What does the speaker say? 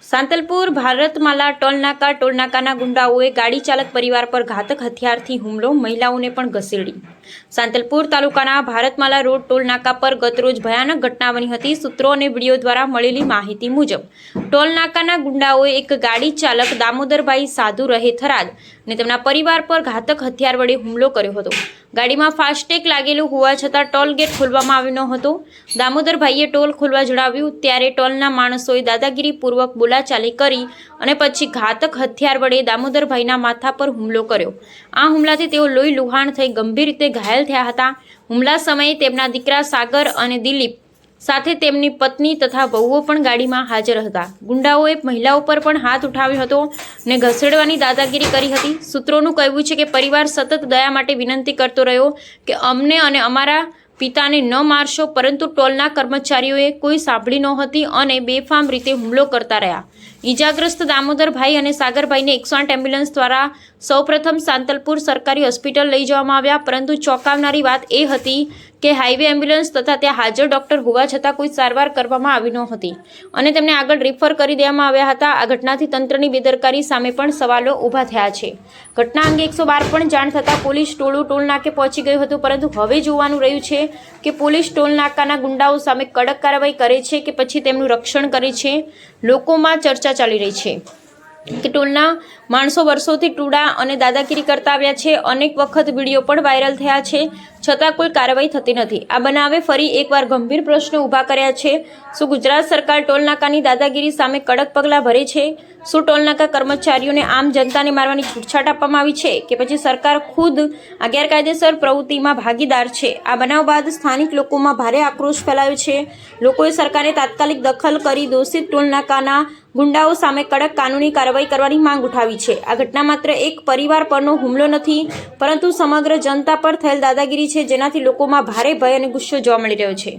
સાંતલપુર ભારતમાલા ટોલનાકાના ગુંડાઓએ ગાડી ચાલક પરિવાર પર ઘાતક હથિયારથી હુમલો, મહિલાઓને પણ ઘસેડી। સાંતલપુર તાલુકાના ભારતમાલા રોડ ટોલનાકા પર ગતરોજ ભયાનક ઘટના બની હતી। સૂત્રો અને વિડીયો દ્વારા મળેલી માહિતી મુજબ ટોલનાકાના ગુંડાઓએ એક ગાડી ચાલક દામોદરભાઈ સાધુ રહે થરાદ અને તેમના પરિવાર પર ઘાતક હથિયાર વડે હુમલો કર્યો હતો। ગાડીમાં ફાસ્ટેગ લાગેલું હોવા છતાં ટોલ ગેટ ખોલવામાં આવ્યો ન હતો। દામોદરભાઈએ ટોલ ખોલવા જણાવ્યું ત્યારે ટોલના માણસોએ દાદાગીરીપૂર્વક બોલાચાલી કરી અને પછી ઘાતક હથિયાર વડે દામોદરભાઈના માથા પર હુમલો કર્યો। આ હુમલાથી તેઓ લોહી લુહાણ થઈ ગંભીર રીતે ઘાયલ થયા હતા। હુમલા સમયે તેમના દીકરા સાગર અને દિલીપ સાથે તેમની પત્ની તથા વહુઓ પણ ગાડીમાં હાજર હતા। ગુંડાઓએ મહિલાઓ પર પણ હાથ ઉઠાવ્યો હતો અને ઘસેડવાની દાદાગીરી કરી હતી। સૂત્રોનું કહેવું છે કે પરિવાર સતત દયા માટે વિનંતી કરતો રહ્યો કે અમને અને અમારા પિતાને ન મારશો, પરંતુ ટોલના કર્મચારીઓએ કોઈ સાંભળી નહોતી અને બેફામ રીતે હુમલો કરતા રહ્યા। ઈજાગ્રસ્ત દામોદરભાઈ અને સાગરભાઈને 108 એમ્બ્યુલન્સ દ્વારા સૌપ્રથમ સાંતલપુર સરકારી હોસ્પિટલ લઈ જવામાં આવ્યા, પરંતુ ચોંકાવનારી વાત એ હતી કે હાઈવે એમ્બ્યુલન્સ તથા ત્યાં હાજર ડોક્ટર હોવા છતાં કોઈ સારવાર કરવામાં આવી નહોતી અને તેમને આગળ રિફર કરી દેવામાં આવ્યા હતા। આ ઘટનાથી તંત્રની બેદરકારી સામે પણ સવાલો ઊભા થયા છે। ઘટના અંગે 112 પણ જાણ થતાં પોલીસ ટોળું ટોલ નાકે પહોંચી ગયું હતું, પરંતુ હવે જોવાનું રહ્યું છે કે પોલીસ ટોલ નાકાના ગુંડાઓ સામે કડક કાર્યવાહી કરે છે કે પછી તેમનું રક્ષણ કરે છે। લોકોમાં ચર્ચા ચાલી રહી છે કે ટોલના માણસો વર્ષોથી ટૂડા અને દાદાગીરી કરતા આવ્યા છે। અનેક વખત વિડીયો પણ વાયરલ થયા છે, છતાં કોઈ કાર્યવાહી થતી નથી। આ બનાવે ફરી એકવાર ગંભીર પ્રશ્નો ઊભા કર્યા છે। શું ગુજરાત સરકાર ટોલનાકાની દાદાગીરી સામે કડક પગલાં ભરે છે? શું ટોલનાકા કર્મચારીઓને આમ જનતાને મારવાની છૂટછાટ આપવામાં આવી છે કે પછી સરકાર ખુદ આ ગેરકાયદેસર પ્રવૃત્તિમાં ભાગીદાર છે? આ બનાવ બાદ સ્થાનિક લોકોમાં ભારે આક્રોશ ફેલાયો છે। લોકોએ સરકારે તાત્કાલિક દખલ કરી દોષિત ટોલનાકાના ગુંડાઓ સામે કડક કાનૂની કાર્યવાહી કરવાની માંગ ઉઠાવી છે। આ ઘટના માત્ર એક પરિવાર પરનો હુમલો નથી, પરંતુ સમગ્ર જનતા પર થયેલ દાદાગીરી છે, જેનાથી લોકોમાં ભારે ભય અને ગુસ્સો જોવા મળી રહ્યો છે।